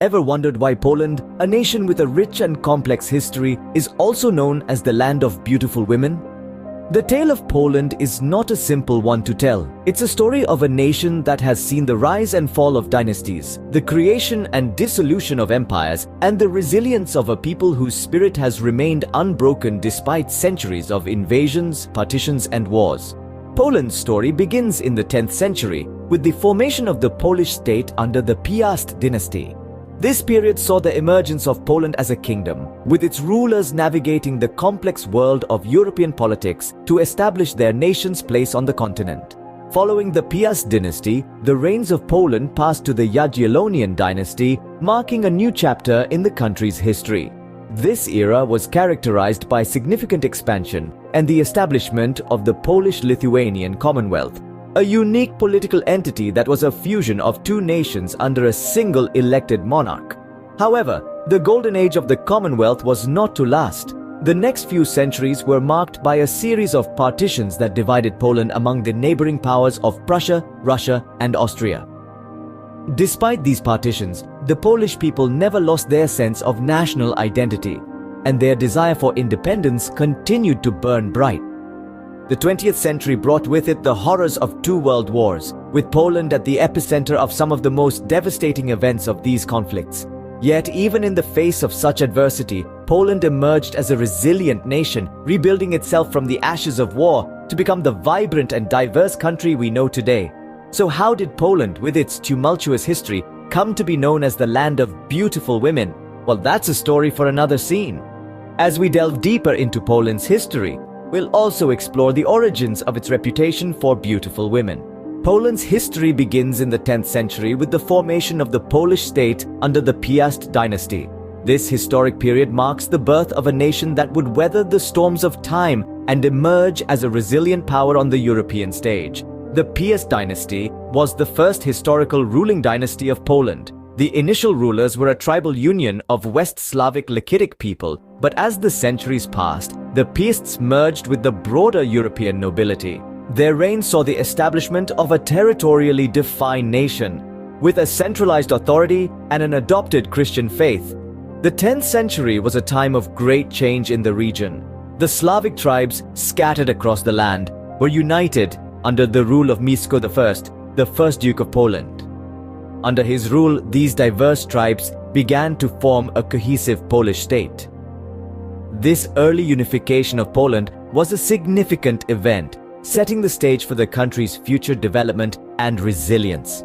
Ever wondered why Poland, a nation with a rich and complex history, is also known as the land of beautiful women? The tale of Poland is not a simple one to tell. It's a story of a nation that has seen the rise and fall of dynasties, the creation and dissolution of empires, and the resilience of a people whose spirit has remained unbroken despite centuries of invasions, partitions, and wars. Poland's story begins in the 10th century with the formation of the Polish state under the Piast dynasty. This period saw the emergence of Poland as a kingdom, with its rulers navigating the complex world of European politics to establish their nation's place on the continent. Following the Piast dynasty, the reigns of Poland passed to the Jagiellonian dynasty, marking a new chapter in the country's history. This era was characterized by significant expansion and the establishment of the Polish-Lithuanian Commonwealth, a unique political entity that was a fusion of two nations under a single elected monarch. However, the golden age of the Commonwealth was not to last. The next few centuries were marked by a series of partitions that divided Poland among the neighboring powers of Prussia, Russia, and Austria. Despite these partitions, the Polish people never lost their sense of national identity, and their desire for independence continued to burn bright. The 20th century brought with it the horrors of two world wars, with Poland at the epicenter of some of the most devastating events of these conflicts. Yet, even in the face of such adversity, Poland emerged as a resilient nation, rebuilding itself from the ashes of war to become the vibrant and diverse country we know today. So how did Poland, with its tumultuous history, come to be known as the land of beautiful women? Well, that's a story for another scene. As we delve deeper into Poland's history, we'll also explore the origins of its reputation for beautiful women. Poland's history begins in the 10th century with the formation of the Polish state under the Piast dynasty. This historic period marks the birth of a nation that would weather the storms of time and emerge as a resilient power on the European stage. The Piast dynasty was the first historical ruling dynasty of Poland. The initial rulers were a tribal union of West Slavic Lakitic people, but as the centuries passed, the Piasts merged with the broader European nobility. Their reign saw the establishment of a territorially defined nation, with a centralized authority and an adopted Christian faith. The 10th century was a time of great change in the region. The Slavic tribes scattered across the land were united under the rule of Mieszko I, the first Duke of Poland. Under his rule, these diverse tribes began to form a cohesive Polish state. This early unification of Poland was a significant event, setting the stage for the country's future development and resilience.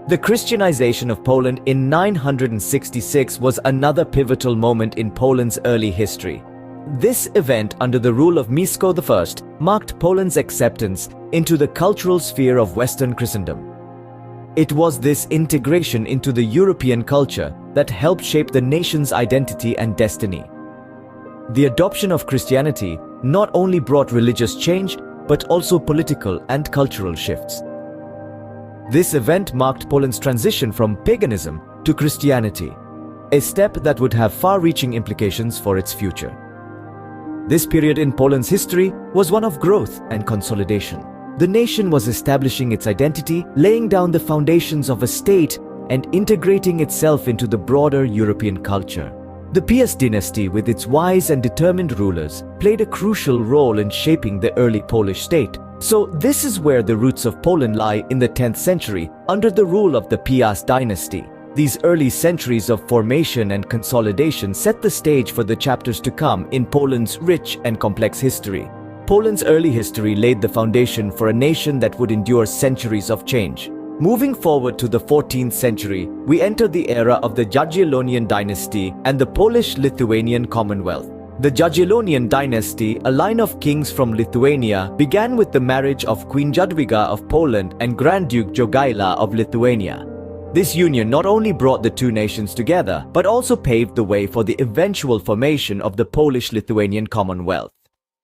The Christianization of Poland in 966 was another pivotal moment in Poland's early history. This event under the rule of Mieszko I marked Poland's acceptance into the cultural sphere of Western Christendom. It was this integration into the European culture that helped shape the nation's identity and destiny. The adoption of Christianity not only brought religious change, but also political and cultural shifts. This event marked Poland's transition from paganism to Christianity, a step that would have far-reaching implications for its future. This period in Poland's history was one of growth and consolidation. The nation was establishing its identity, laying down the foundations of a state, and integrating itself into the broader European culture. The Piast dynasty, with its wise and determined rulers, played a crucial role in shaping the early Polish state. So this is where the roots of Poland lie in the 10th century, under the rule of the Piast dynasty. These early centuries of formation and consolidation set the stage for the chapters to come in Poland's rich and complex history. Poland's early history laid the foundation for a nation that would endure centuries of change. Moving forward to the 14th century, we enter the era of the Jagiellonian dynasty and the Polish-Lithuanian Commonwealth. The Jagiellonian dynasty, a line of kings from Lithuania, began with the marriage of Queen Jadwiga of Poland and Grand Duke Jogaila of Lithuania. This union not only brought the two nations together, but also paved the way for the eventual formation of the Polish-Lithuanian Commonwealth.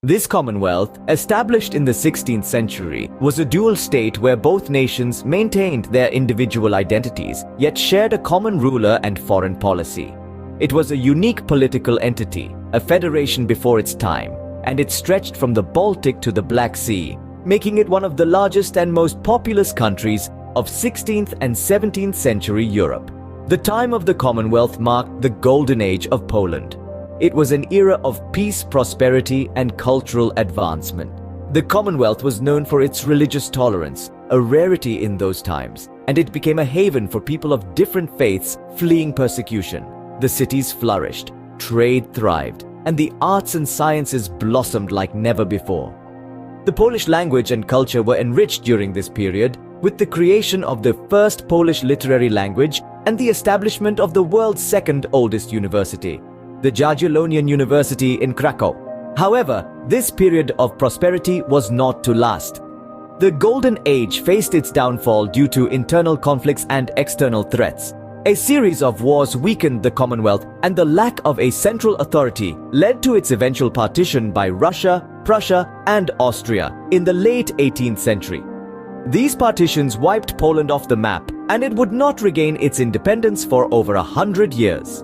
This Commonwealth, established in the 16th century, was a dual state where both nations maintained their individual identities, yet shared a common ruler and foreign policy. It was a unique political entity, a federation before its time, and it stretched from the Baltic to the Black Sea, making it one of the largest and most populous countries of 16th and 17th century Europe. The time of the Commonwealth marked the golden age of Poland. It was an era of peace, prosperity, and cultural advancement. The Commonwealth was known for its religious tolerance, a rarity in those times, and it became a haven for people of different faiths fleeing persecution. The cities flourished, trade thrived, and the arts and sciences blossomed like never before. The Polish language and culture were enriched during this period with the creation of the first Polish literary language and the establishment of the world's second oldest university, the Jagiellonian University in Krakow. However, this period of prosperity was not to last. The Golden Age faced its downfall due to internal conflicts and external threats. A series of wars weakened the Commonwealth, and the lack of a central authority led to its eventual partition by Russia, Prussia, and Austria in the late 18th century. These partitions wiped Poland off the map, and it would not regain its independence for over 100 years.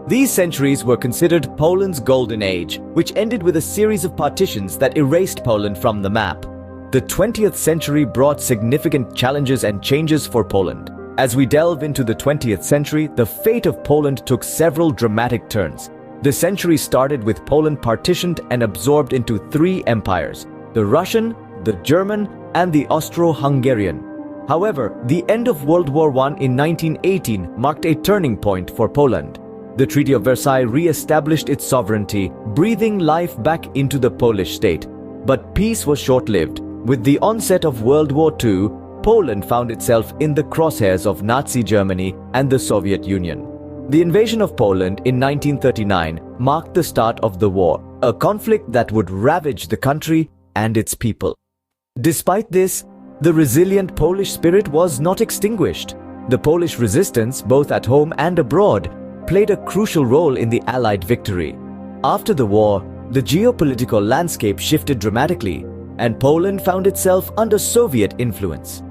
These centuries were considered Poland's Golden Age, which ended with a series of partitions that erased Poland from the map. The 20th century brought significant challenges and changes for Poland. As we delve into the 20th century, the fate of Poland took several dramatic turns. The century started with Poland partitioned and absorbed into three empires: the Russian, the German, and the Austro-Hungarian. However, the end of World War I in 1918 marked a turning point for Poland. The Treaty of Versailles re-established its sovereignty, breathing life back into the Polish state. But peace was short-lived. With the onset of World War II, Poland found itself in the crosshairs of Nazi Germany and the Soviet Union. The invasion of Poland in 1939 marked the start of the war, a conflict that would ravage the country and its people. Despite this, the resilient Polish spirit was not extinguished. The Polish resistance, both at home and abroad, played a crucial role in the Allied victory. After the war, the geopolitical landscape shifted dramatically, and Poland found itself under Soviet influence.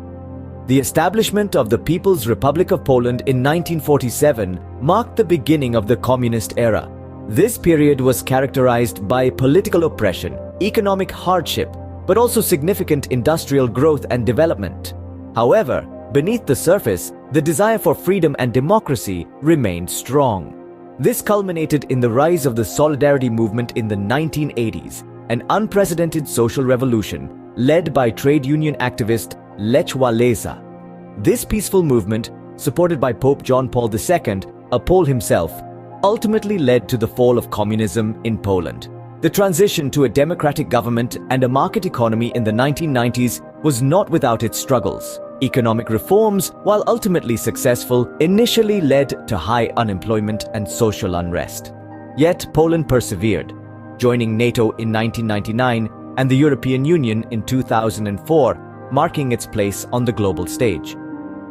The establishment of the People's Republic of Poland in 1947 marked the beginning of the communist era. This period was characterized by political oppression, economic hardship, but also significant industrial growth and development. However, beneath the surface, the desire for freedom and democracy remained strong. This culminated in the rise of the Solidarity movement in the 1980s, an unprecedented social revolution led by trade union activist Lech Walesa. This peaceful movement, supported by Pope John Paul II, a Pole himself, ultimately led to the fall of communism in Poland. The transition to a democratic government and a market economy in the 1990s was not without its struggles. Economic reforms, while ultimately successful, initially led to high unemployment and social unrest. Yet Poland persevered, joining NATO in 1999 and the European Union in 2004, marking its place on the global stage.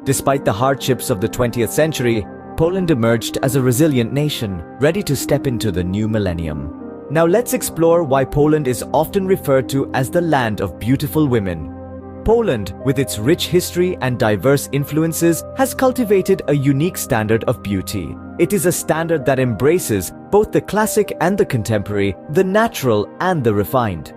Despite the hardships of the 20th century, Poland emerged as a resilient nation, ready to step into the new millennium. Now let's explore why Poland is often referred to as the land of beautiful women. Poland, with its rich history and diverse influences, has cultivated a unique standard of beauty. It is a standard that embraces both the classic and the contemporary, the natural and the refined.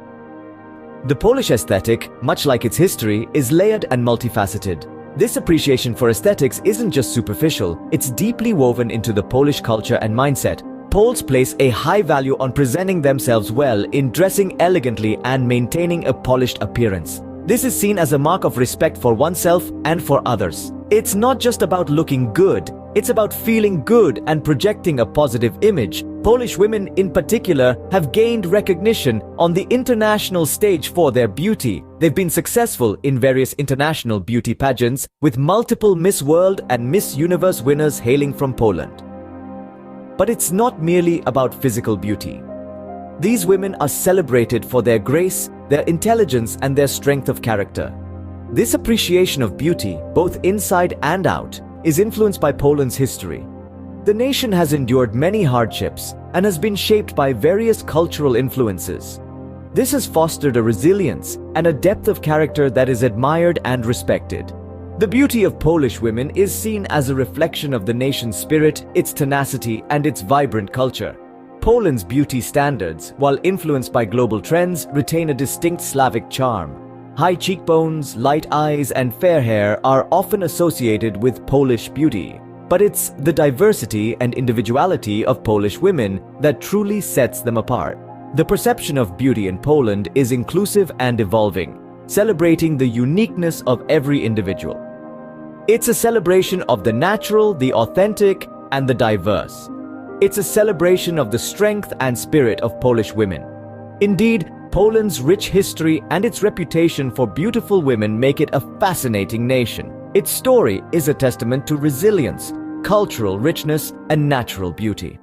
The Polish aesthetic, much like its history, is layered and multifaceted. This appreciation for aesthetics isn't just superficial, it's deeply woven into the Polish culture and mindset. Poles place a high value on presenting themselves well, in dressing elegantly and maintaining a polished appearance. This is seen as a mark of respect for oneself and for others. It's not just about looking good, it's about feeling good and projecting a positive image. Polish women in particular have gained recognition on the international stage for their beauty. They've been successful in various international beauty pageants, with multiple Miss World and Miss Universe winners hailing from Poland. But it's not merely about physical beauty. These women are celebrated for their grace, their intelligence, and their strength of character. This appreciation of beauty, both inside and out, is influenced by Poland's history. The nation has endured many hardships and has been shaped by various cultural influences. This has fostered a resilience and a depth of character that is admired and respected. The beauty of Polish women is seen as a reflection of the nation's spirit, its tenacity, and its vibrant culture. Poland's beauty standards, while influenced by global trends, retain a distinct Slavic charm. High cheekbones, light eyes, and fair hair are often associated with Polish beauty. But it's the diversity and individuality of Polish women that truly sets them apart. The perception of beauty in Poland is inclusive and evolving, celebrating the uniqueness of every individual. It's a celebration of the natural, the authentic, and the diverse. It's a celebration of the strength and spirit of Polish women. Indeed, Poland's rich history and its reputation for beautiful women make it a fascinating nation. Its story is a testament to resilience, cultural richness, and natural beauty.